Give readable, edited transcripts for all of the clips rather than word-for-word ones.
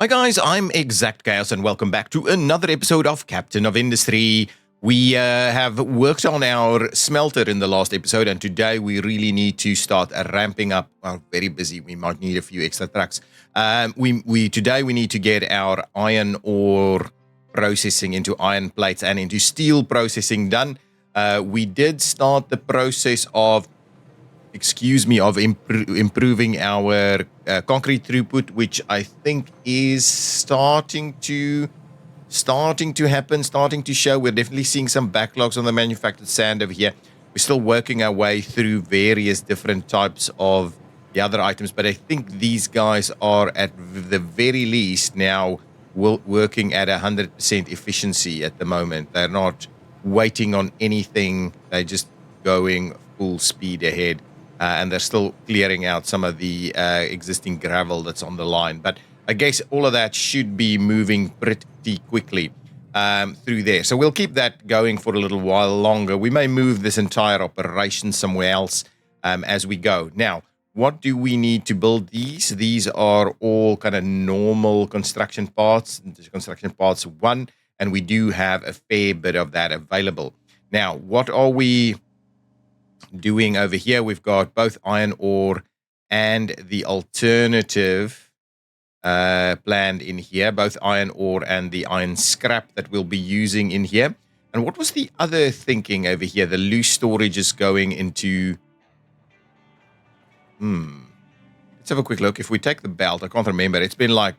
Hi guys, I'm ExactChaos and welcome back to another episode of Captain of Industry. We have worked on our smelter in the last episode, and today we really need to start ramping up. We're very busy. We might need a few extra trucks. Today we need to get our iron ore processing into iron plates and into steel processing done. We did start the process of improving our concrete throughput, which I think is starting to happen, starting to show. We're definitely seeing some backlogs on the manufactured sand over here. We're still working our way through various different types of the other items, but I think these guys are at the very least now working at 100% efficiency at the moment. They're not waiting on anything. They're just going full speed ahead. And they're still clearing out some of the existing gravel that's on the line. But I guess all of that should be moving pretty quickly through there. So we'll keep that going for a little while longer. We may move this entire operation somewhere else as we go. Now, what do we need to build these? These are all kind of normal construction parts, construction parts 1, and we do have a fair bit of that available. Now, what are we doing over here? We've got both iron ore and the alternative planned in here, both iron ore and the iron scrap that we'll be using in here. And what was the other thinking over here? The loose storage is going into let's have a quick look. If we take the belt, I can't remember, it's been like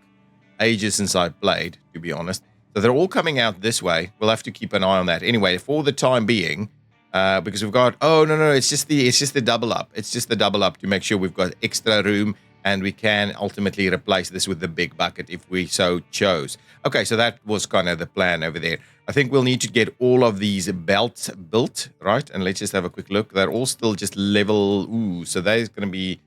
ages since I played, to be honest. So they're all coming out this way. We'll have to keep an eye on that anyway for the time being. Because we've got, it's just the double up. It's just the double up to make sure we've got extra room, and we can ultimately replace this with the big bucket if we so chose. Okay, so that was kind of the plan over there. I think we'll need to get all of these belts built, right? And let's just have a quick look. They're all still just level. So that is going to be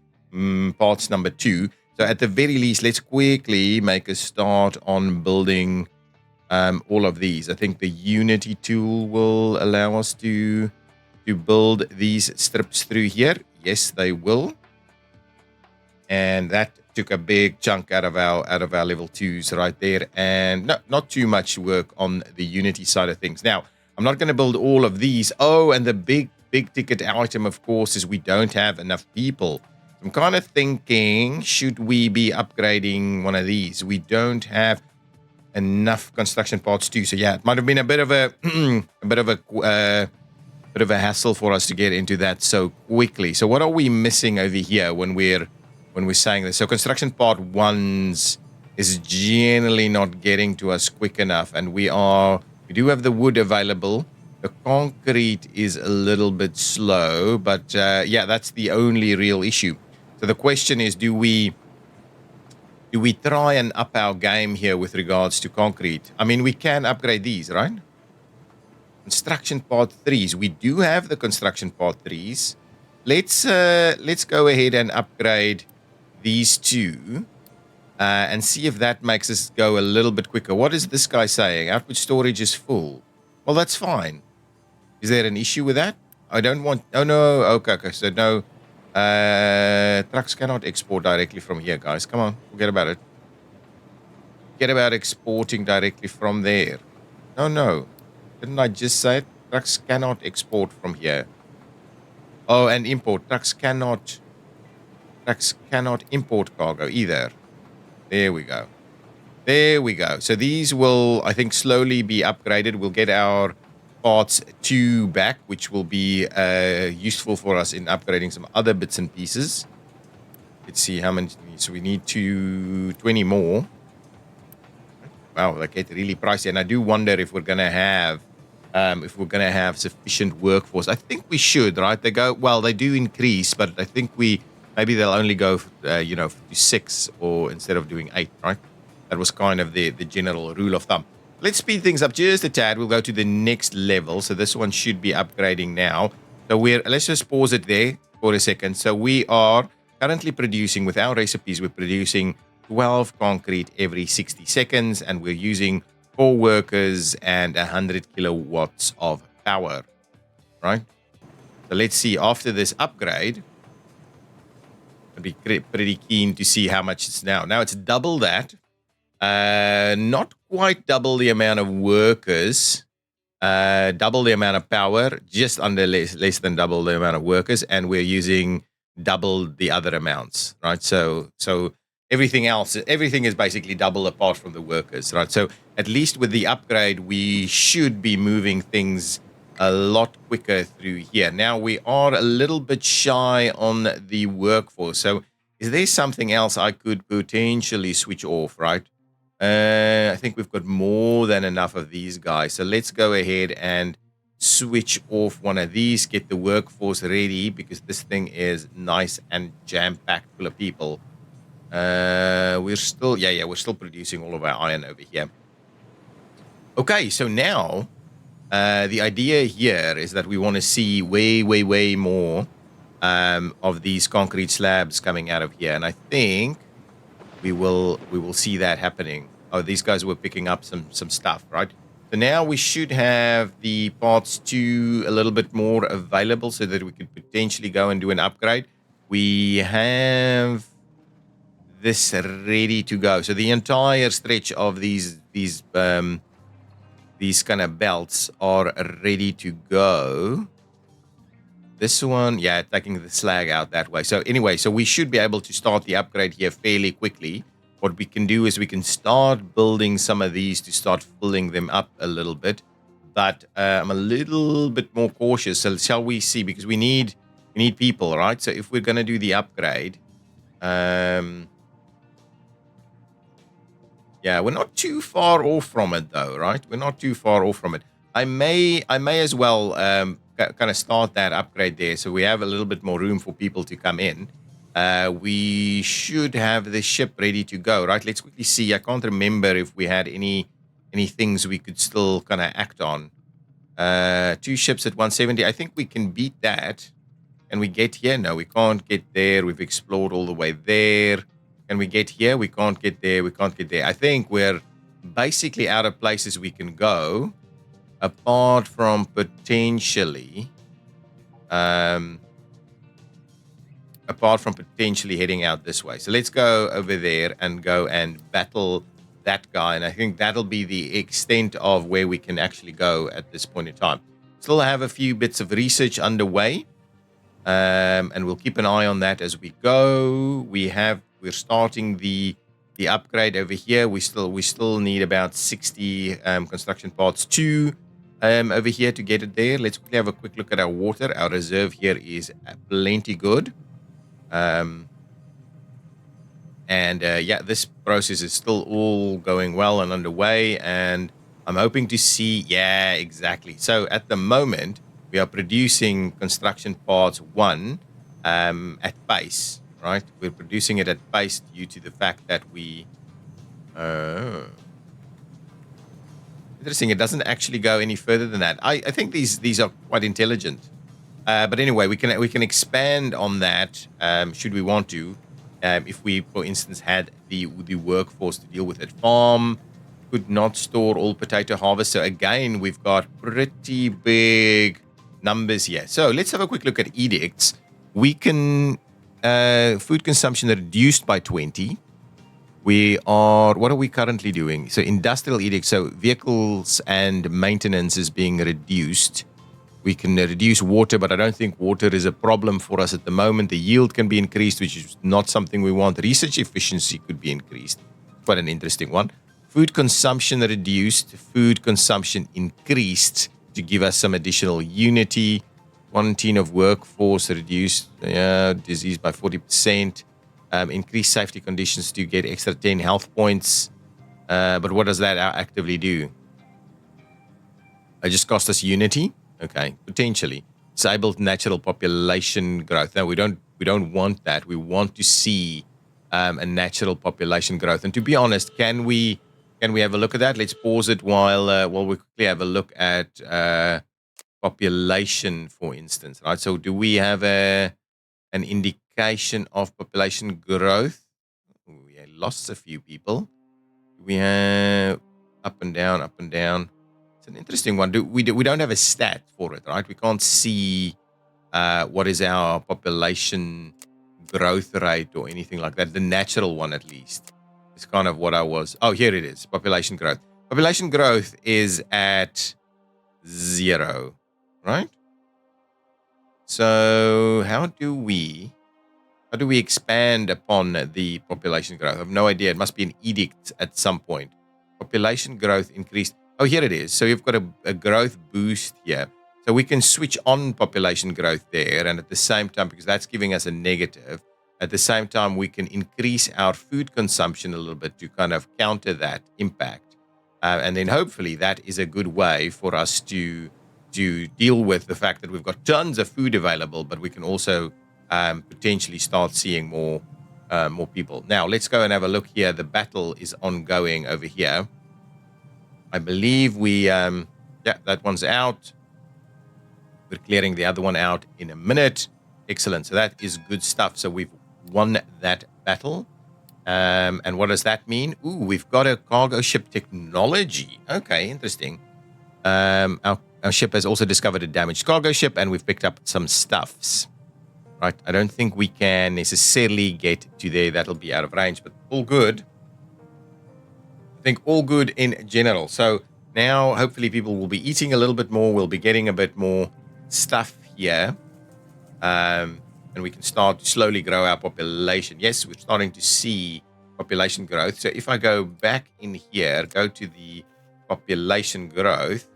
parts number 2. So at the very least, let's quickly make a start on building all of these. I think the Unity tool will allow us to build these strips through here. Yes, they will. And that took a big chunk out of our level 2s right there. And not too much work on the Unity side of things. Now, I'm not going to build all of these. And the big ticket item, of course, is we don't have enough people. I'm kind of thinking, should we be upgrading one of these? We don't have enough construction parts too. So yeah, it might have been a bit of a hassle for us to get into that so quickly. So what are we missing over here when we're saying this? So construction part 1s is generally not getting to us quick enough, and we do have the wood available. The concrete is a little bit slow, but that's the only real issue. So the question is, do we try and up our game here with regards to concrete? I mean, we can upgrade these, right? Construction part 3s. We do have the construction part 3s. Let's go ahead and upgrade these 2 and see if that makes us go a little bit quicker. What is this guy saying? Output storage is full. Well, that's fine. Is there an issue with that? I don't want... Oh, no. Okay. So no... trucks cannot export directly from here, guys. Come on, forget about it. Forget about exporting directly from there. No. Didn't I just say it? Trucks cannot export from here. Oh, and import. Trucks cannot import cargo either. There we go. So these will, I think, slowly be upgraded. We'll get our parts 2 back, which will be useful for us in upgrading some other bits and pieces. Let's see how many. So we need 20 more. Wow, they get really pricey, and I do wonder if we're gonna have sufficient workforce. I think we should, right? They do increase, but I think maybe they'll only go to 6 or instead of doing 8, right? That was kind of the general rule of thumb. Let's speed things up just a tad. We'll go to the next level. So this one should be upgrading now. So let's just pause it there for a second. So we are currently producing, with our recipes, we're producing 12 concrete every 60 seconds, and we're using 4 workers and 100 kilowatts of power, right? So let's see, after this upgrade, I'd be pretty keen to see how much it's now. Now it's double that. Not quite double the amount of workers, double the amount of power, just under less than double the amount of workers, and we're using double the other amounts, right? So everything else, everything is basically double apart from the workers, right? So at least with the upgrade, we should be moving things a lot quicker through here. Now we are a little bit shy on the workforce. So is there something else I could potentially switch off, right? I think we've got more than enough of these guys. So let's go ahead and switch off one of these, get the workforce ready, because this thing is nice and jam-packed full of people. We're still, we're still producing all of our iron over here. Okay, so now the idea here is that we want to see way more of these concrete slabs coming out of here, and I think we will see that happening. Oh, these guys were picking up some stuff, right? So now we should have the parts 2 a little bit more available so that we could potentially go and do an upgrade. We have this ready to go. So the entire stretch of these kind of belts are ready to go. This one, yeah, taking the slag out that way. So anyway, so we should be able to start the upgrade here fairly quickly. What we can do is we can start building some of these to start filling them up a little bit. But I'm a little bit more cautious. So shall we see? Because we need people, right? So if we're going to do the upgrade, yeah, we're not too far off from it, though, right? We're not too far off from it. I may as well kind of start that upgrade there, so we have a little bit more room for people to come in. We should have the ship ready to go, right? Let's quickly see. I can't remember if we had any things we could still kind of act on. 2 ships at 170. I think we can beat that. Can we get here? No, we can't get there. We've explored all the way there. Can we get here? We can't get there. We can't get there. I think we're basically out of places we can go, apart from potentially heading out this way. So let's go over there and go and battle that guy. And I think that'll be the extent of where we can actually go at this point in time. Still have a few bits of research underway. And we'll keep an eye on that as we go. We're starting the upgrade over here. We still need about 60 construction parts 2 over here to get it there. Let's quickly have a quick look at our water. Our reserve here is plenty good. Yeah, this process is still all going well and underway, and I'm hoping to see, yeah, exactly. So at the moment, we are producing construction parts 1 at pace, right? We're producing it at pace due to the fact that we... interesting, it doesn't actually go any further than that. I think these are quite intelligent. But anyway, we can expand on that should we want to. If we, for instance, had the workforce to deal with it. Farm could not store all potato harvest. So again, we've got pretty big numbers here. So let's have a quick look at edicts. We can food consumption reduced by 20. What are we currently doing? So industrial edicts, so vehicles and maintenance is being reduced. We can reduce water, but I don't think water is a problem for us at the moment. The yield can be increased, which is not something we want. Research efficiency could be increased. Quite an interesting one. Food consumption reduced, food consumption increased to give us some additional unity. Quarantine of workforce reduced, disease by 40%. Increased safety conditions to get extra 10 health points. But what does that actively do? It just cost us unity. Okay, potentially. Disabled natural population growth. No, we don't want that. We want to see a natural population growth. And to be honest, can we have a look at that? Let's pause it while we quickly have a look at population, for instance. Right. So, do we have an indication of population growth? We lost a few people. We have up and down, up and down. It's an interesting one. We don't have a stat for it, right? We can't see what is our population growth rate or anything like that. The natural one, at least. It's kind of what I was. Oh, here it is. Population growth. Population growth is at 0, right? So how do we expand upon the population growth? I have no idea. It must be an edict at some point. Population growth increased. Oh, here it is. So you've got a growth boost here. So we can switch on population growth there, and at the same time, because that's giving us a negative, at the same time, we can increase our food consumption a little bit to kind of counter that impact. And then hopefully that is a good way for us to deal with the fact that we've got tons of food available, but we can also potentially start seeing more people. Now, let's go and have a look here. The battle is ongoing over here. I believe yeah, that one's out. We're clearing the other one out in a minute. Excellent. So that is good stuff. So we've won that battle. And what does that mean? Ooh, we've got a cargo ship technology. Okay, interesting. Our ship has also discovered a damaged cargo ship, and we've picked up some stuffs. Right, I don't think we can necessarily get to there. That'll be out of range, but all good. I think all good in general. So now, hopefully, people will be eating a little bit more. We'll be getting a bit more stuff here. And we can start to slowly grow our population. Yes, we're starting to see population growth. So if I go back in here, go to the population growth,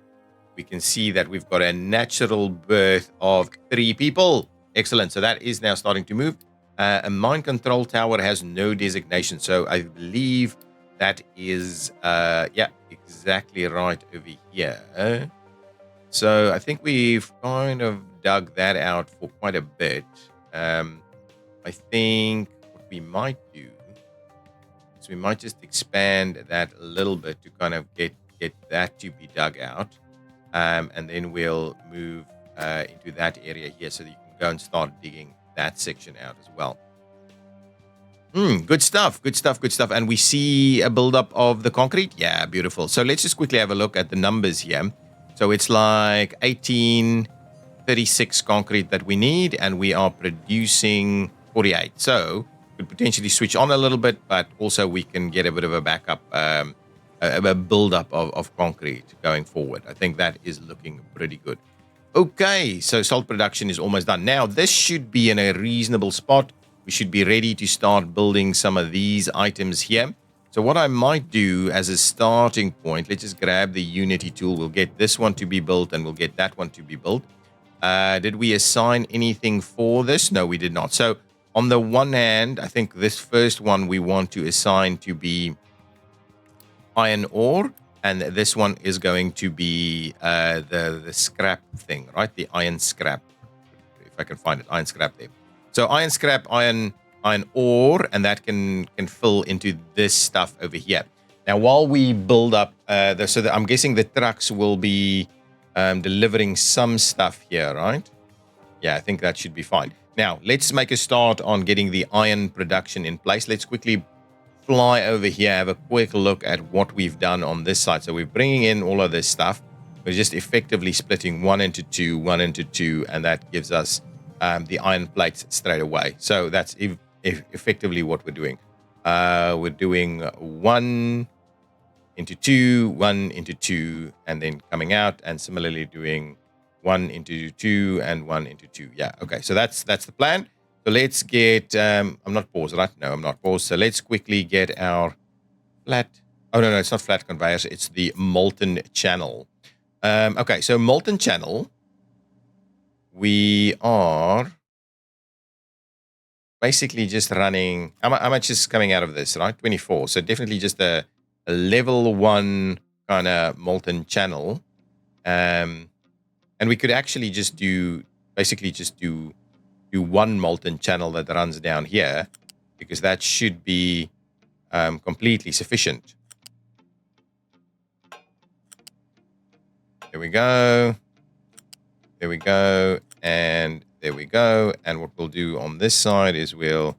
we can see that we've got a natural birth of 3 people. Excellent. So that is now starting to move. A mine control tower has no designation. So I believe that is, yeah, exactly right over here. So I think we've kind of dug that out for quite a bit. I think what we might do is we might just expand that a little bit to kind of get that to be dug out. And then we'll move into that area here so that you can go and start digging that section out as well. Good stuff, good stuff, good stuff. And we see a buildup of the concrete. Yeah, beautiful. So let's just quickly have a look at the numbers here. So it's like 1836 concrete that we need, and we are producing 48. So we could potentially switch on a little bit, but also we can get a bit of a backup, a buildup of concrete going forward. I think that is looking pretty good. Okay, so salt production is almost done. Now, this should be in a reasonable spot. We should be ready to start building some of these items here. So what I might do as a starting point, let's just grab the Unity tool. We'll get this one to be built, and we'll get that one to be built. Did we assign anything for this? No, we did not. So on the one hand, I think this first one we want to assign to be iron ore. And this one is going to be the scrap thing, right? The iron scrap, if I can find it, iron scrap there. So iron scrap, iron ore, and that can fill into this stuff over here. Now, while we build up, I'm guessing the trucks will be delivering some stuff here, right? Yeah, I think that should be fine. Now, let's make a start on getting the iron production in place. Let's quickly fly over here, have a quick look at what we've done on this side. So we're bringing in all of this stuff. We're just effectively splitting 1 into 2, 1 into 2, and that gives us the iron plates straight away. So that's effectively what we're doing. We're doing 1 into 2, 1 into 2, and then coming out, and similarly doing 1 into 2 and 1 into 2. Yeah, okay, so that's the plan. So let's get, I'm not paused, right? No, I'm not paused. So let's quickly get our flat. Oh, no, it's not flat conveyors. It's the molten channel. Okay, so molten channel, we are basically just running, how much is coming out of this, right? 24. So definitely just a level 1 kind of molten channel. And we could actually just do, basically just do 1 molten channel that runs down here, because that should be completely sufficient. There we go. There we go. And there we go. And what we'll do on this side is we'll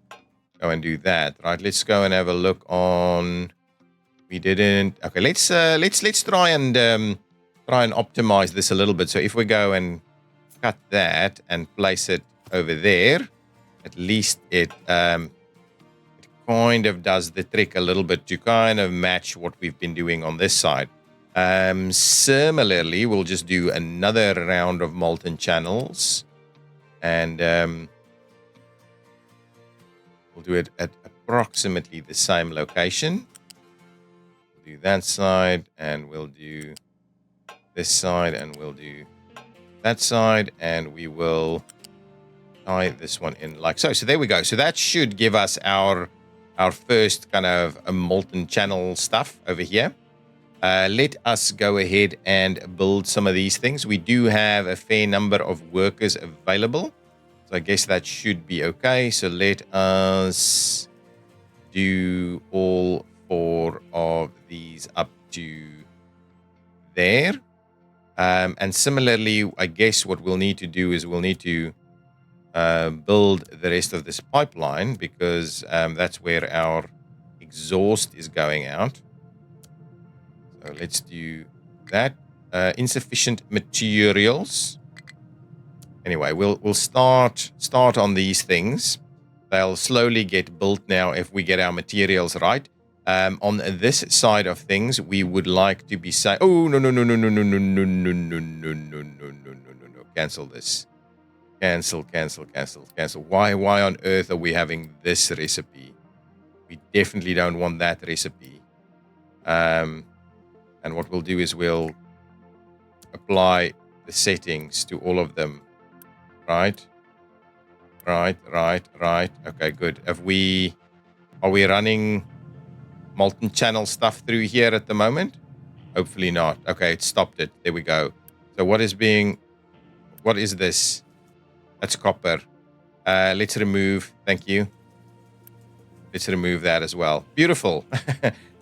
go and do that. Right. Let's go and have a look on. We didn't. Okay. Let's try and optimize this a little bit. So if we go and cut that and place it over there, at least it kind of does the trick a little bit to kind of match what we've been doing on this side. Similarly, we'll just do another round of molten channels, and we'll do it at approximately the same location. We'll do that side, and we'll do this side, and we'll do that side, and we will tie this one in like so. So there we go. So that should give us our first kind of a molten channel stuff over here. Let us go ahead and build some of these things. We do have a fair number of workers available, so I guess that should be okay. So let us do all 4 of these up to there. And similarly, I guess what we'll need to do is we'll need to build the rest of this pipeline, because that's where our exhaust is going out. So let's do that. Insufficient materials. Anyway, we'll start on these things. They'll slowly get built now if we get our materials right. On this side of things, we would like to be saying, oh, no. Cancel this. Cancel. Why on earth are we having this recipe? We definitely don't want that recipe. And what we'll do is we'll apply the settings to all of them. Right. Okay, good. Are we running molten channel stuff through here at the moment? Hopefully not. Okay, it stopped it. There we go. So what is this? That's copper. Let's remove. Thank you. Let's remove that as well. Beautiful.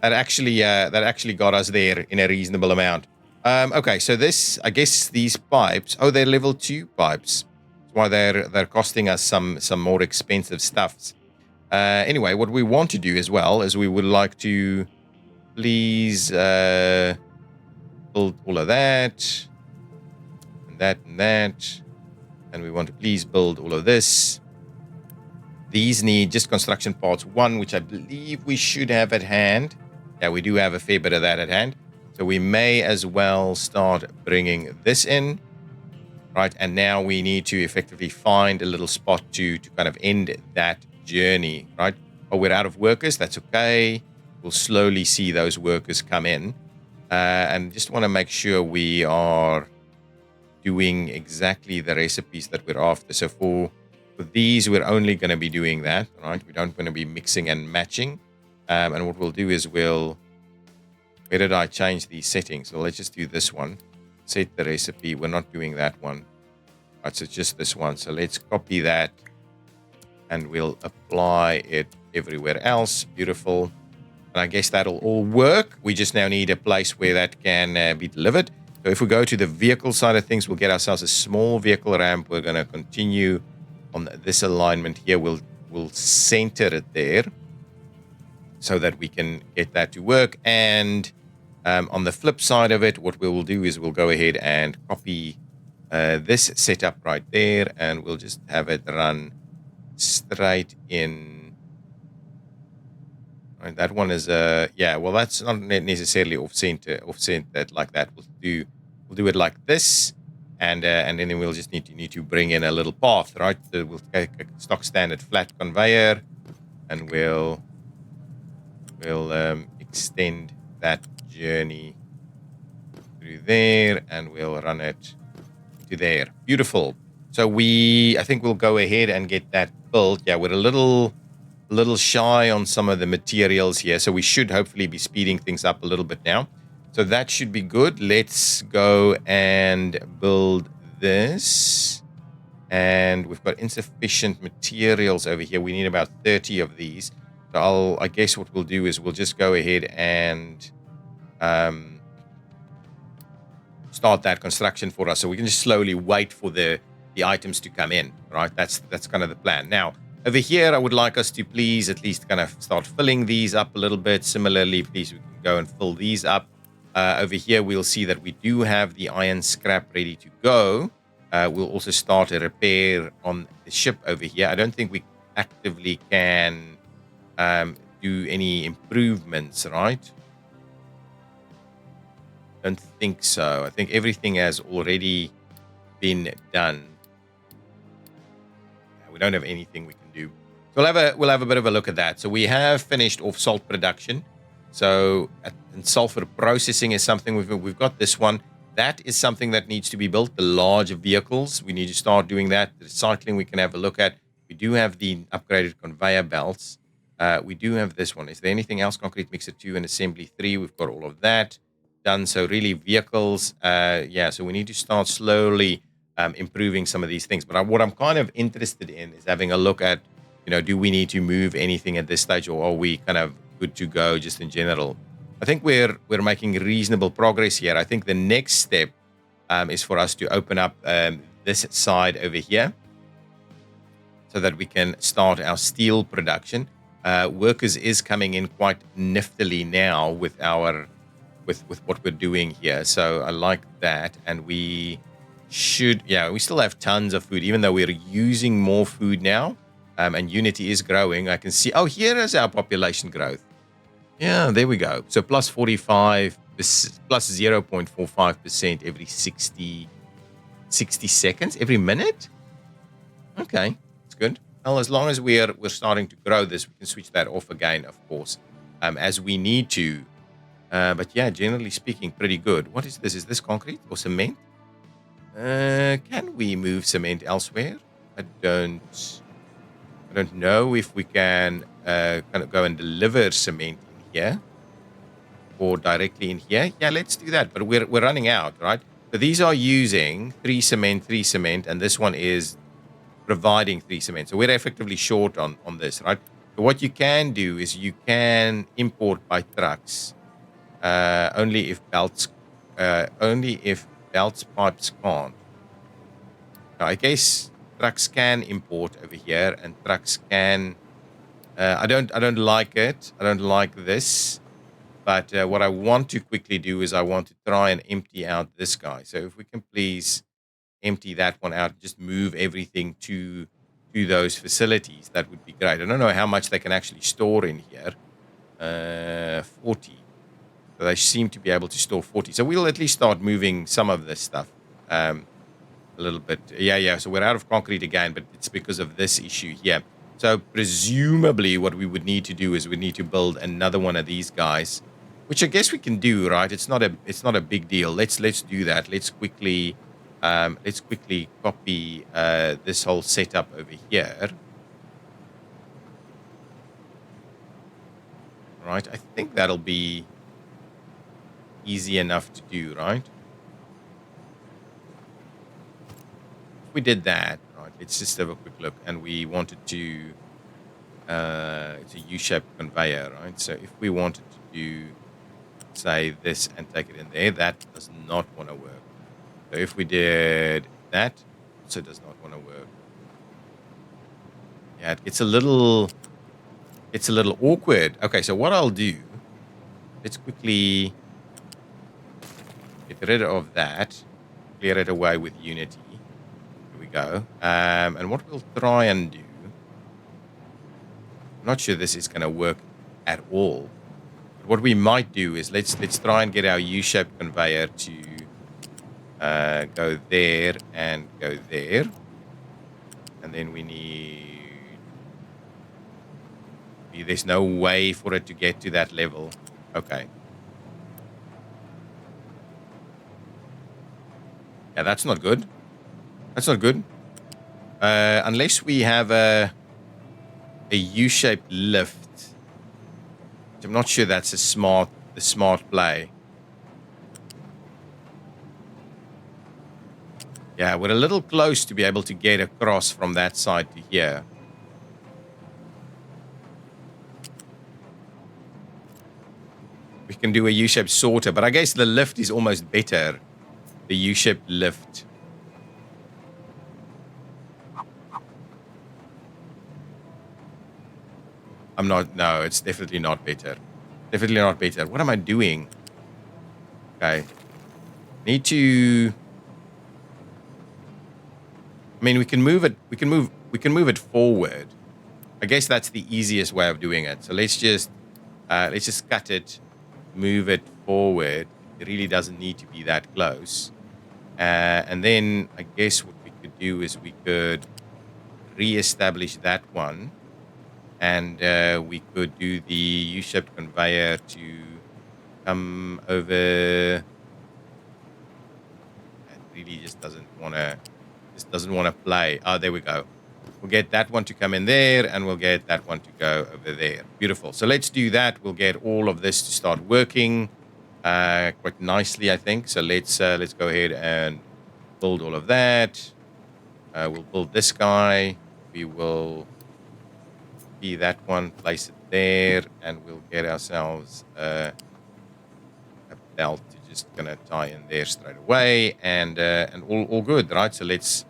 that actually got us there in a reasonable amount. Okay, so this, I guess these pipes. Oh, they're level 2 pipes. That's why they're costing us some more expensive stuffs. Anyway, what we want to do as well is we would like to please build all of that and that and that. And we want to please build all of this. These need just construction parts 1, which I believe we should have at hand. Yeah, we do have a fair bit of that at hand. So we may as well start bringing this in. Right, and now we need to effectively find a little spot to kind of end that journey, right? Oh, we're out of workers. That's okay. We'll slowly see those workers come in. And just want to make sure we are doing exactly the recipes that we're after. So for these, we're only going to be doing that, right? We don't want to be mixing and matching. And what we'll do is where did I change these settings? So let's just do this one. Set the recipe. We're not doing that one. Right, so just this one. So let's copy that and we'll apply it everywhere else. Beautiful. And I guess that'll all work. We just now need a place where that can be delivered. So if we go to the vehicle side of things, we'll get ourselves a small vehicle ramp. We're going to continue on this alignment here. We'll center it there so that we can get that to work. And on the flip side of it, what we will do is we'll go ahead and copy this setup right there, and we'll just have it run straight in. Right, that one is yeah, well, that's not necessarily offset that like that. We'll do it like this, and then we'll just need to bring in a little path, right? So we'll take a stock standard flat conveyor, and we'll extend that journey through there, and we'll run it to there. Beautiful. So I think we'll go ahead and get that built. Yeah, we're a little shy on some of the materials here, so we should hopefully be speeding things up a little bit now. So that should be good. Let's go and build this. And we've got insufficient materials over here. We need about 30 of these. So I guess what we'll do is we'll just go ahead and start that construction for us, so we can just slowly wait for the items to come in, right? That's kind of the plan. Now, over here, I would like us to please at least kind of start filling these up a little bit. Similarly, please, we can go and fill these up. Over here, we'll see that we do have the iron scrap ready to go. We'll also start a repair on the ship over here. I don't think we actively can do any improvements, right? Don't think so. I think everything has already been done. We don't have anything we can do. So we'll have a bit of a look at that. So we have finished off salt production. So and sulfur processing is something we've got this one. That is something that needs to be built. The large vehicles, we need to start doing that. The recycling we can have a look at. We do have the upgraded conveyor belts. We do have this one. Is there anything else? Concrete mixer 2 and assembly 3. We've got all of that done. So really vehicles, yeah. So we need to start slowly improving some of these things. But what I'm kind of interested in is having a look at, do we need to move anything at this stage, or are we kind of good to go just in general? I think we're making reasonable progress here. I think the next step is for us to open up this side over here so that we can start our steel production. Workers is coming in quite niftily now with what we're doing here. So I like that. And we still have tons of food, even though we're using more food now. And Unity is growing. I can see, here is our population growth. Yeah, there we go. So plus 45, plus 0.45% every 60 seconds, every minute. Okay, that's good. Well, as long as we're starting to grow this, we can switch that off again, of course, as we need to. But yeah, generally speaking, pretty good. What is this? Is this concrete or cement? Can we move cement elsewhere? I don't know if we can kind of go and deliver cement here or directly in here. Yeah, let's do that. But we're running out, right? So these are using 3 cement, and this one is providing 3 cement. So we're effectively short on this, right? So what you can do is you can import by trucks, only if belts pipes can't. Now, I guess trucks can import over here, and trucks can. I don't like it. I don't like this. But what I want to quickly do is I want to try and empty out this guy. So if we can please empty that one out, just move everything to those facilities, that would be great. I don't know how much they can actually store in here. 40. So they seem to be able to store 40. So we'll at least start moving some of this stuff a little bit. Yeah. So we're out of concrete again, but it's because of this issue here. So presumably what we would need to do is we need to build another one of these guys, which I guess we can do, right? It's not a big deal. Let's do that. Let's quickly copy this whole setup over here. Right. I think that'll be easy enough to do, right? If we did that, right, let's just have a quick look. And we wanted to, it's a U-shaped conveyor, right? So if we wanted to do, say, this and take it in there, that does not want to work. So if we did that, also does not want to work. Yeah, it's a little awkward. Okay, so what I'll do, let's quickly get rid of that, clear it away with Unity. Here we go. And what we'll try and do, I'm not sure this is going to work at all. But what we might do is let's try and get our U-shaped conveyor to go there and go there. And then we need... There's no way for it to get to that level. Okay. Yeah, that's not good. That's not good. Unless we have a U-shaped lift. I'm not sure that's the smart play. Yeah, we're a little close to be able to get across from that side to here. We can do a U-shaped sorter, but I guess the lift is almost better. The U-shaped lift. No, it's definitely not better. Definitely not better. What am I doing? Okay. Need to... I mean, we can move it forward. I guess that's the easiest way of doing it. So let's just cut it, move it forward. It really doesn't need to be that close. And then I guess what we could do is we could re-establish that one, and we could do the U-shaped conveyor to come over. It really just doesn't want to play. Oh, there we go. We'll get that one to come in there, and we'll get that one to go over there. Beautiful. So let's do that. We'll get all of this to start working quite nicely, I think. So let's go ahead and build all of that. We'll build this guy. We will be that one, place it there, and we'll get ourselves a belt to just gonna tie in there straight away, and all good, right? So let's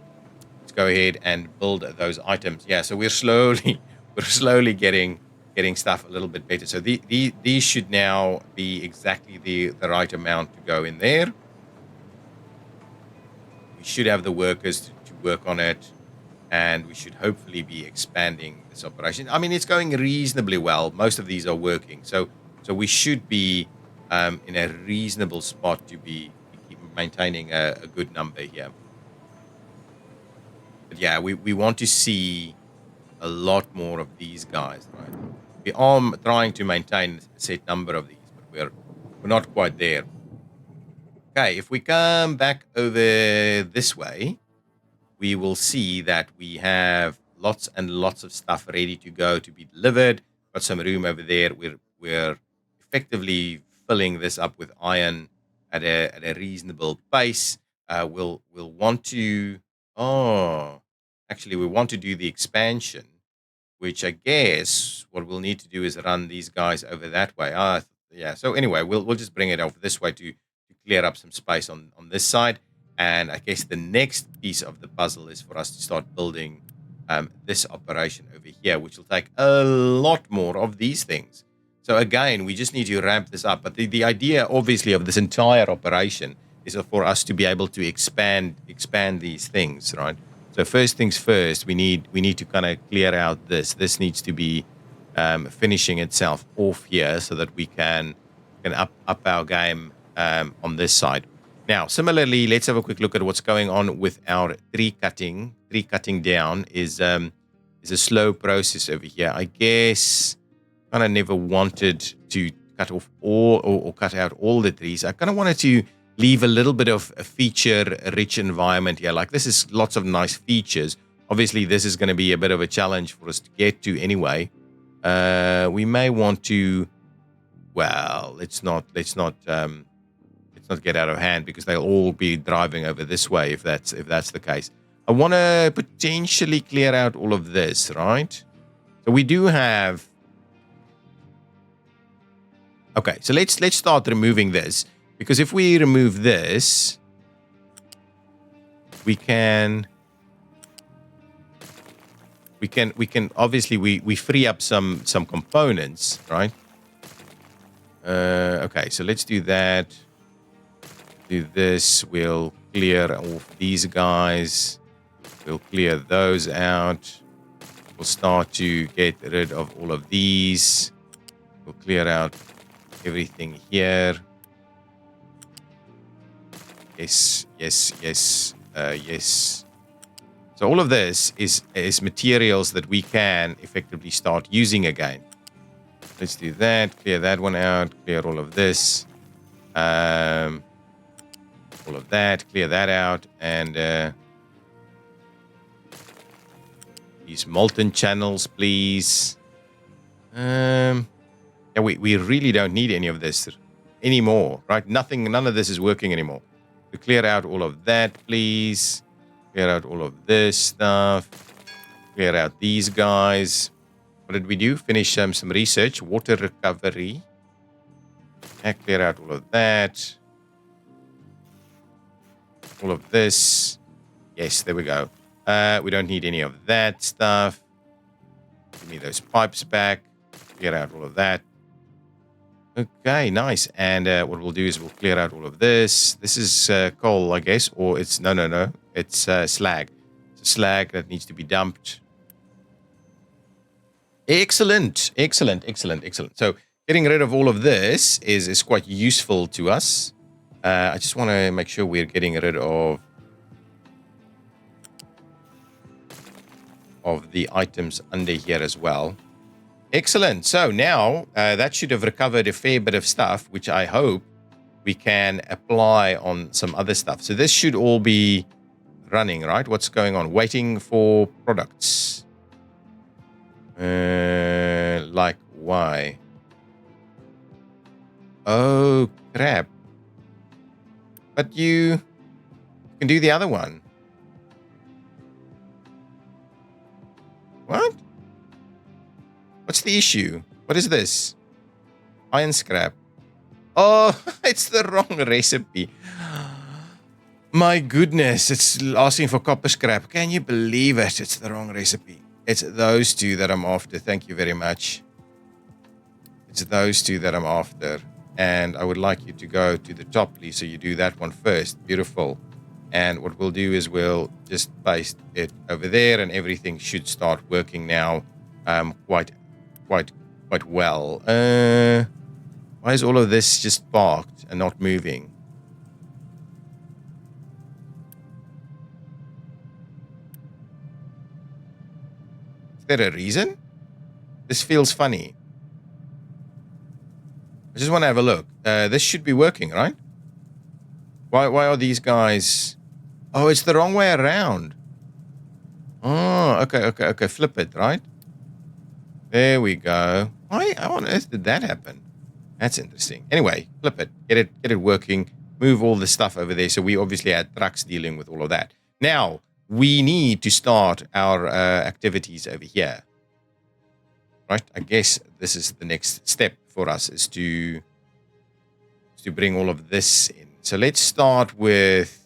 go ahead and build those items. Yeah, so we're slowly getting stuff a little bit better. So these should now be exactly the right amount to go in there. We should have the workers to work on it, and we should hopefully be expanding this operation. I mean, it's going reasonably well. Most of these are working, so we should be in a reasonable spot to be keep maintaining a good number here. But yeah, we want to see a lot more of these guys, right? We are trying to maintain a set number of these, but we're not quite there. Okay, if we come back over this way, we will see that we have lots and lots of stuff ready to go to be delivered. Got some room over there. We're effectively filling this up with iron at a reasonable pace. We'll want to we want to do the expansion, which I guess what we'll need to do is run these guys over that way. Yeah. So anyway, we'll just bring it over this way to clear up some space on this side. And I guess the next piece of the puzzle is for us to start building this operation over here, which will take a lot more of these things. So again, we just need to ramp this up. But the idea, obviously, of this entire operation is for us to be able to expand these things, right? So first things first, we need to kind of clear out this. This needs to be finishing itself off here so that we can up our game on this side. Now, similarly, let's have a quick look at what's going on with our tree cutting. Tree cutting down is a slow process over here. I guess kind of never wanted to cut off all or cut out all the trees. I kind of wanted to leave a little bit of a feature-rich environment here. Like, this is lots of nice features. Obviously, this is going to be a bit of a challenge for us to get to anyway. We may want to, well, let's not get out of hand, because they'll all be driving over this way if that's the case. I want to potentially clear out all of this, right? So we do have. Okay, so let's start removing this, because if we remove this, we can obviously we free up some components, right? Okay, so let's do that. Do this. We'll clear off these guys. We'll clear those out. We'll start to get rid of all of these. We'll clear out everything here. Yes. So all of this is materials that we can effectively start using again. Let's do that. Clear that one out. Clear all of this. All of that, clear that out, and these molten channels, please. Yeah, we really don't need any of this anymore, right? None of this is working anymore. To clear out all of that, please. Clear out all of this stuff. Clear out these guys. What did we do? Finish some research, water recovery. And clear out all of that. All of this. Yes, there we go. We don't need any of that stuff. Give me those pipes back. Clear out all of that. Okay, nice. And what we'll do is we'll clear out all of this. This is coal, I guess, or it's no. It's slag. It's slag that needs to be dumped. Excellent, excellent, excellent, excellent. So getting rid of all of this is quite useful to us. I just want to make sure we're getting rid of the items under here as well. Excellent. So now that should have recovered a fair bit of stuff, which I hope we can apply on some other stuff. So this should all be running, right? What's going on? Waiting for products. Like why? Oh, crap. But you can do the other one. What? What's the issue? What is this? Iron scrap. Oh, it's the wrong recipe. My goodness, it's asking for copper scrap. Can you believe it? It's the wrong recipe. It's those two that I'm after. Thank you very much. It's those two that I'm after. And I would like you to go to the top, please. So you do that one first. Beautiful. And what we'll do is we'll just paste it over there, and everything should start working now quite well. Why is all of this just parked and not moving? Is there a reason? This feels funny. I just want to have a look. This should be working, right? Why are these guys... Oh, it's the wrong way around. Oh, okay. Flip it, right? There we go. Why on earth did that happen? That's interesting. Anyway, flip it. Get it working. Move all the stuff over there. So we obviously had trucks dealing with all of that. Now, we need to start our activities over here. Right? I guess this is the next step for us, is to bring all of this in. So let's start with...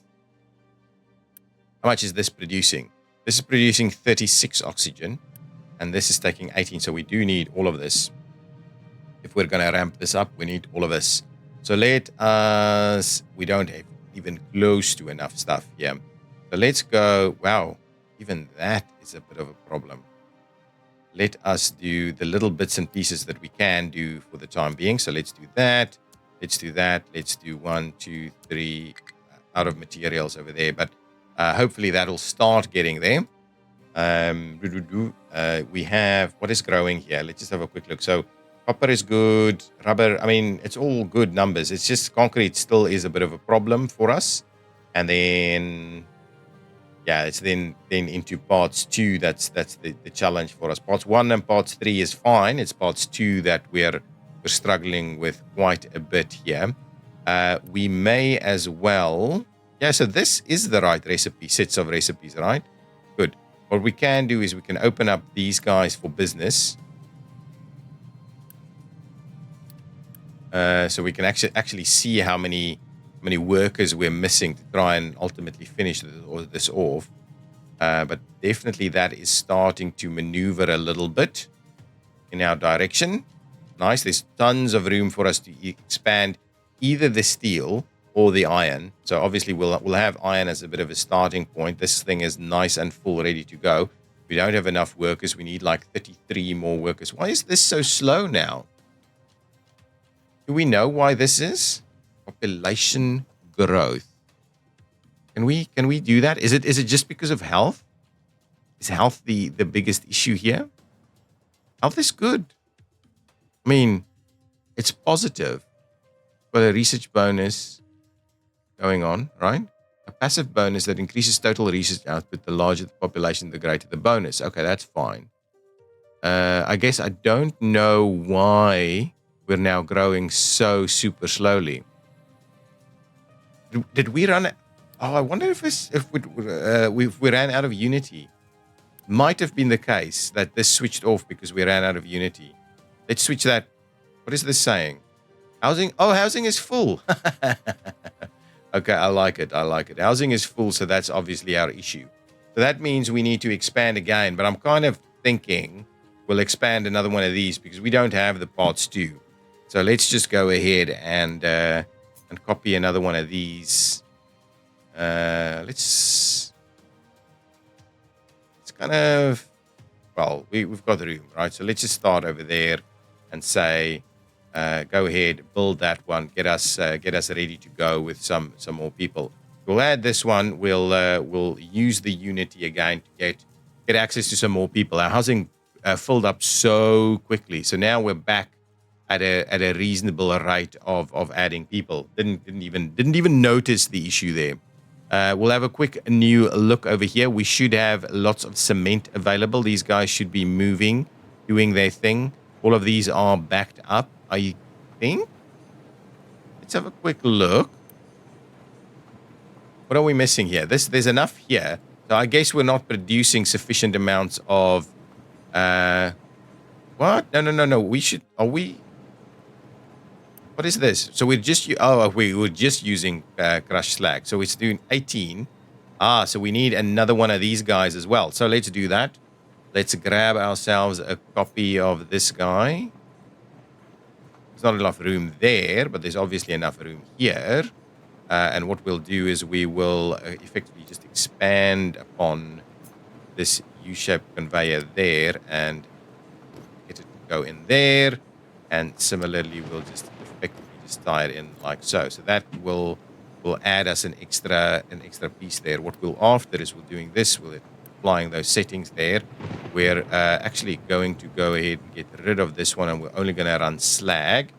How much is this producing? This is producing 36 oxygen, and this is taking 18. So we do need all of this. If we're going to ramp this up, we need all of this. So let us... We don't have even close to enough stuff here. So let's go... Wow, even that is a bit of a problem. Let us do the little bits and pieces that we can do for the time being. So let's do that. Let's do that. Let's do 1, 2, 3 out of materials over there. But hopefully that'll start getting there. We have... What is growing here? Let's just have a quick look. So copper is good. Rubber, I mean, it's all good numbers. It's just concrete still is a bit of a problem for us. And then... Yeah, it's then into parts 2. That's the challenge for us. Parts 1 and parts 3 is fine. It's parts 2 that we're struggling with quite a bit here. We may as well... Yeah, so this is the right recipe, sets of recipes, right? Good. What we can do is we can open up these guys for business. So we can actually see how many workers we're missing to try and ultimately finish this off. But definitely that is starting to maneuver a little bit in our direction. Nice. There's tons of room for us to expand either the steel or the iron. So obviously we'll have iron as a bit of a starting point. This thing is nice and full, ready to go. We don't have enough workers. We need like 33 more workers. Why is this so slow now? Do we know why this is? Population growth. Can we do that? Is it just because of health? Is health the biggest issue here? Health is good. I mean, it's positive. Got a research bonus going on, right? A passive bonus that increases total research output. The larger the population, the greater the bonus. Okay, that's fine. I guess I don't know why we're now growing so super slowly. Did we run? Oh, I wonder if we ran out of Unity. Might have been the case that this switched off because we ran out of Unity. Let's switch that. What is this saying? Housing? Oh, housing is full. Okay, I like it. Housing is full, so that's obviously our issue. So that means we need to expand again. But I'm kind of thinking we'll expand another one of these because we don't have the parts 2. So let's just go ahead and copy another one of these. Let's kind of... well, we've got the room, right? So let's just start over there and say, go ahead, build that one, get us ready to go with some more people. We'll add this one. We'll use the Unity again to get access to some more people. Our housing filled up so quickly, so now we're back at a reasonable rate of adding people. Didn't even notice the issue there. We'll have a quick new look over here. We should have lots of cement available. These guys should be moving, doing their thing. All of these are backed up, I think. Let's have a quick look. What are we missing here? There's enough here. So I guess we're not producing sufficient amounts of... what? No. We should... Are we... What is this? So we're just... we were just using crushed slag. So it's doing 18. So we need another one of these guys as well. So let's do that. Let's grab ourselves a copy of this guy. There's not enough room there, but there's obviously enough room here. And what we'll do is we will effectively just expand upon this U-shaped conveyor there and get it to go in there. And similarly, we'll just effectively just tie it in like so. So that will add us an extra piece there. What we'll after is we're doing this. We're applying those settings there. We're actually going to go ahead and get rid of this one, and we're only going to run slag.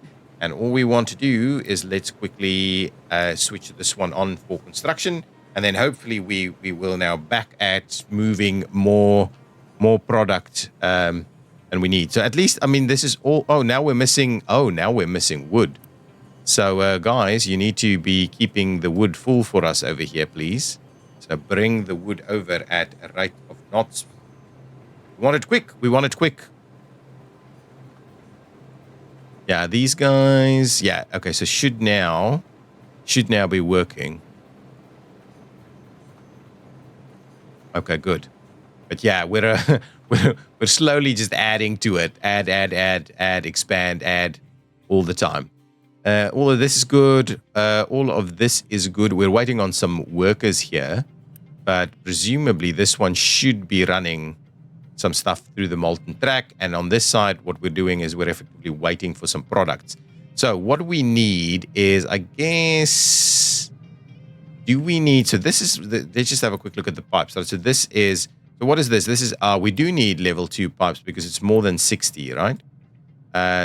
And all we want to do is let's quickly switch this one on for construction. And then hopefully we will now back at moving more product than we need. So at least, I mean, this is all... now we're missing wood. So guys, you need to be keeping the wood full for us over here, please. So bring the wood over at a rate of knots. We want it quick. Yeah, these guys... Yeah, okay, so should now be working. Okay, good. But yeah, we're slowly just adding to it. Add, expand, add all the time. All of this is good. All of this is good. We're waiting on some workers here, but presumably this one should be running some stuff through the molten track. And on this side, what we're doing is we're effectively waiting for some products. So what we need is, I guess, do we need... So this is... Let's just have a quick look at the pipes. So this is... So what is this? This is... we do need level 2 pipes because it's more than 60, right?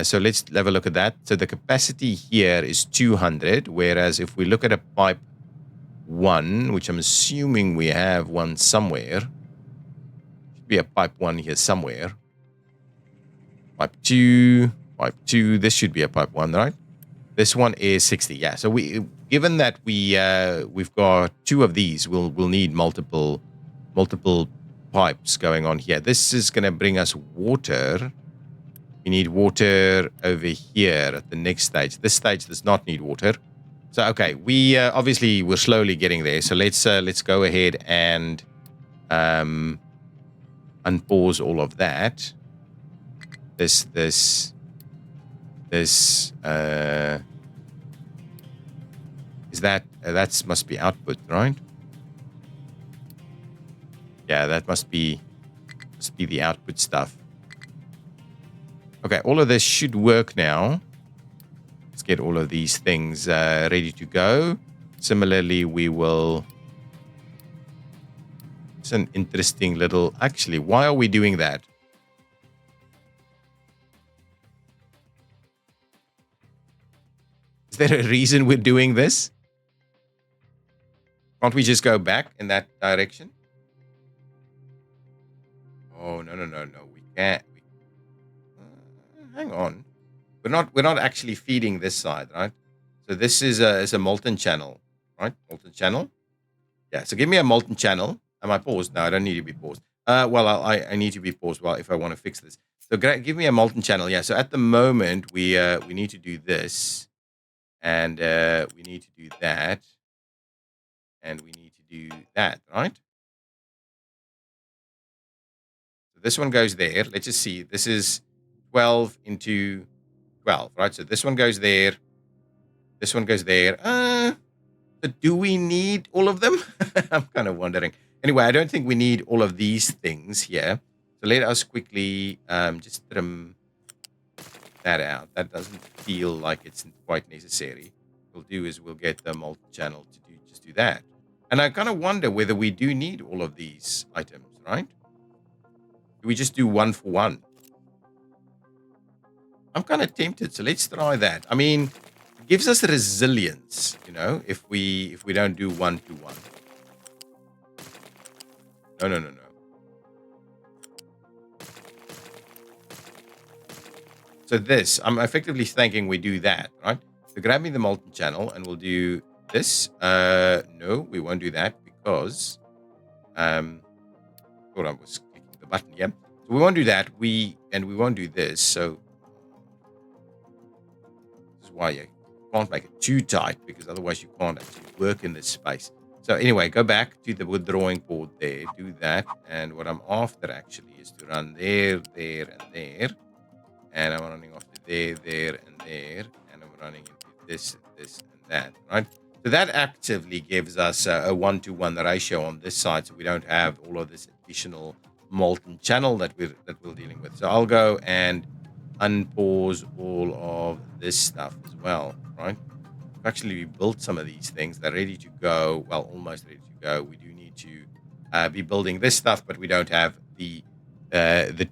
So let's have a look at that. So the capacity here is 200, whereas if we look at a pipe 1, which I'm assuming we have one somewhere... be a pipe 1 here somewhere. Pipe 2. This should be a pipe 1, right? This one is 60. Yeah. So given that we've got 2 of these, we'll need multiple pipes going on here. This is going to bring us water. We need water over here at the next stage. This stage does not need water. So okay, we obviously we're slowly getting there. So let's go ahead and unpause all of that. This is that must be output, right? Yeah, that must be the output stuff. Okay, all of this should work now. Let's get all of these things ready to go. Similarly, we will... It's an interesting little... Actually, why are we doing that? Is there a reason we're doing this? Can't we just go back in that direction? Oh, no. We can't. Hang on. We're not actually feeding this side, right? So this is a molten channel, right? Molten channel. Yeah, so give me a molten channel. Am I paused? No, I don't need to be paused. Well, I need to be paused if I want to fix this. So give me a molten channel. Yeah, so at the moment, we need to do this. And we need to do that. And we need to do that, right? So this one goes there. Let's just see. This is 12 into 12, right? So this one goes there. This one goes there. But do we need all of them? I'm kind of wondering. Anyway, I don't think we need all of these things here. So let us quickly just trim that out. That doesn't feel like it's quite necessary. What we'll do is we'll get the multi-channel to just do that. And I kind of wonder whether we do need all of these items, right? Do we just do one for one? I'm kind of tempted, so let's try that. I mean, it gives us resilience, if we don't do one to one. No. So this, I'm effectively thinking we do that, right? So grab me the molten channel and we'll do this. No, we won't do that because thought I was clicking the button, yeah. So we won't do that. We won't do this. So this is why you can't make it too tight, because otherwise you can't actually work in this space. So anyway, go back to the drawing board there, do that. And what I'm after actually is to run there, there, and there. And I'm running off to there, and there. And I'm running into this, and that, right? So that actively gives us a 1-to-1 ratio on this side, so we don't have all of this additional molten channel that we're dealing with. So I'll go and unpause all of this stuff as well, right? Actually, we built some of these things. They're ready to go. Well, almost ready to go. We do need to be building this stuff, but we don't have the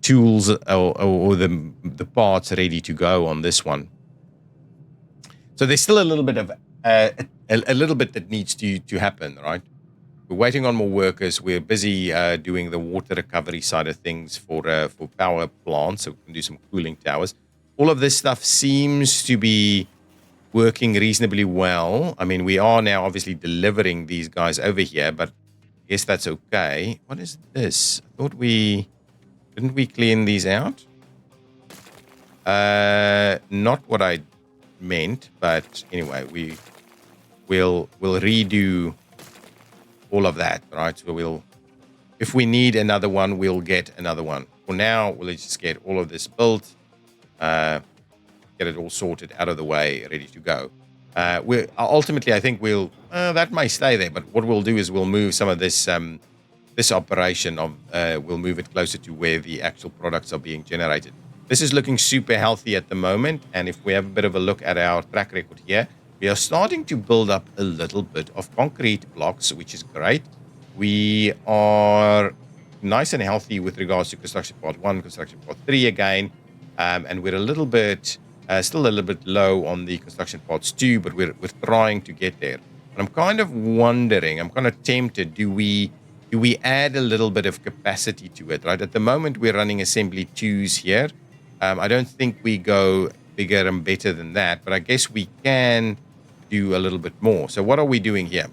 tools or the parts ready to go on this one. So there's still a little bit of a little bit that needs to happen, right? We're waiting on more workers. We're busy doing the water recovery side of things for power plants, so we can do some cooling towers. All of this stuff seems to be working reasonably well. I mean, we are now obviously delivering these guys over here, but I guess that's okay. What is this? I thought didn't we clean these out? Not what I meant, but anyway, we'll redo all of that, right? So if we need another one, we'll get another one. For now, we'll just get all of this built, get it all sorted out of the way, ready to go. Ultimately, I think that may stay there, but what we'll do is we'll move some of this this operation we'll move it closer to where the actual products are being generated. This is looking super healthy at the moment, and if we have a bit of a look at our track record here, we are starting to build up a little bit of concrete blocks, which is great. We are nice and healthy with regards to construction part 1, construction part 3 again, and we're still a little bit low on the construction parts 2, but we're trying to get there. And I'm kind of wondering, I'm kind of tempted, do we add a little bit of capacity to it, right? At the moment, we're running assembly 2s here. I don't think we go bigger and better than that, but I guess we can do a little bit more. So what are we doing here?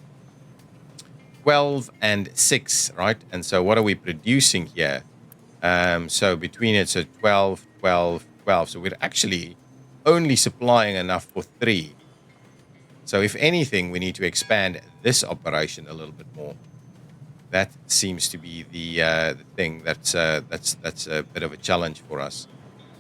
12 and 6, right? And so what are we producing here? So between it, so 12, 12, 12. So we're actually only supplying enough for 3. So if anything, we need to expand this operation a little bit more. That seems to be the thing that's a bit of a challenge for us.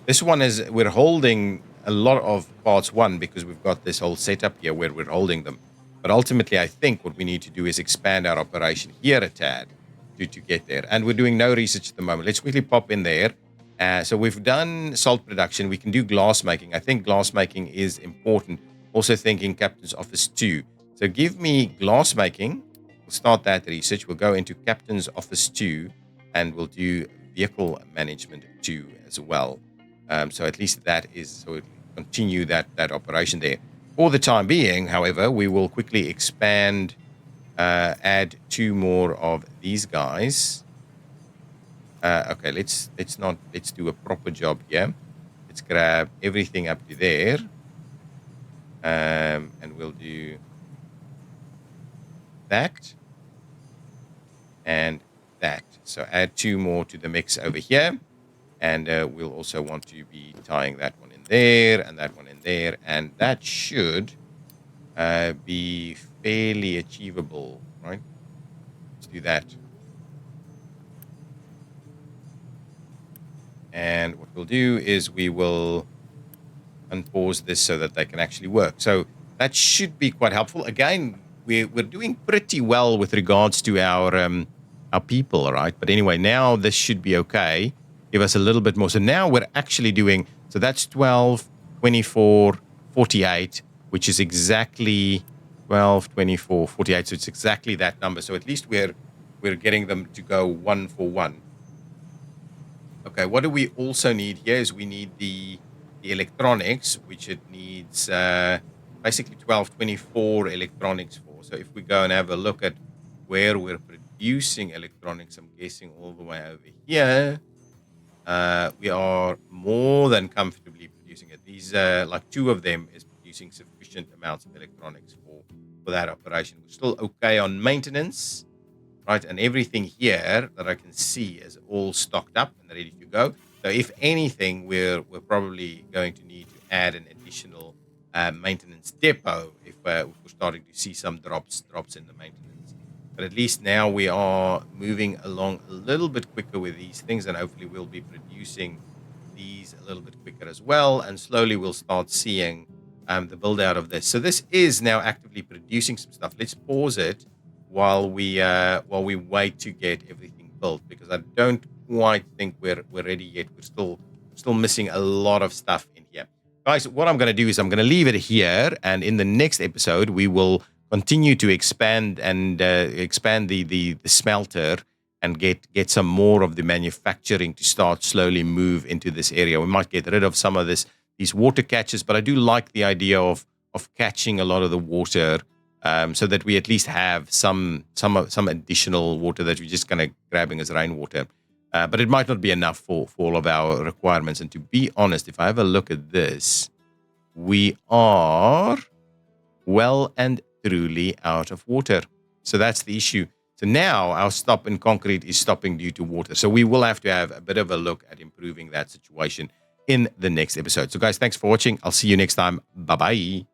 This one is we're holding a lot of parts 1 because we've got this whole setup here where we're holding them. But ultimately, I think what we need to do is expand our operation here a tad to get there. And we're doing no research at the moment. Let's quickly pop in there. So we've done salt production. We can do glass making. I think glass making is important. Also thinking Captain's Office 2. So give me glass making. We'll start that research. We'll go into Captain's Office 2 and we'll do vehicle management 2 as well. So at least that is, so we'll continue that operation there. For the time being, however, we will quickly expand, add 2 more of these guys. Okay, let's do a proper job here. Let's grab everything up to there. And we'll do that and that. So add 2 more to the mix over here. And we'll also want to be tying that one in there and that one in there. And that should be fairly achievable, right? Let's do that. And what we'll do is we will unpause this so that they can actually work. So that should be quite helpful. Again, we're doing pretty well with regards to our people, right? But anyway, now this should be okay. give us a little bit more. So now we're actually doing, so that's 12, 24, 48, which is exactly 12, 24, 48. So it's exactly that number. So at least we're getting them to go 1 for 1. Okay, what do we also need here is we need the electronics, which it needs basically 1224 electronics for. So if we go and have a look at where we're producing electronics, I'm guessing all the way over here, we are more than comfortably producing it. These, like 2 of them is producing sufficient amounts of electronics for that operation. We're still okay on maintenance. Right, and everything here that I can see is all stocked up and ready to go. So if anything, we're probably going to need to add an additional maintenance depot if we're starting to see some drops in the maintenance. But at least now we are moving along a little bit quicker with these things, and hopefully we'll be producing these a little bit quicker as well. And slowly we'll start seeing the build out of this. So this is now actively producing some stuff. Let's pause it while we wait to get everything built, because I don't quite think we're ready yet. We're still missing a lot of stuff in here. Guys, what I'm going to do is I'm going to leave it here, and in the next episode we will continue to expand the smelter and get some more of the manufacturing to start slowly move into this area. We might get rid of some of these water catches, but I do like the idea of catching a lot of the water, so that we at least have some additional water that we're just kind of grabbing as rainwater. But it might not be enough for all of our requirements. And to be honest, if I have a look at this, we are well and truly out of water. So that's the issue. So now our stop in concrete is stopping due to water. So we will have to have a bit of a look at improving that situation in the next episode. So guys, thanks for watching. I'll see you next time. Bye-bye.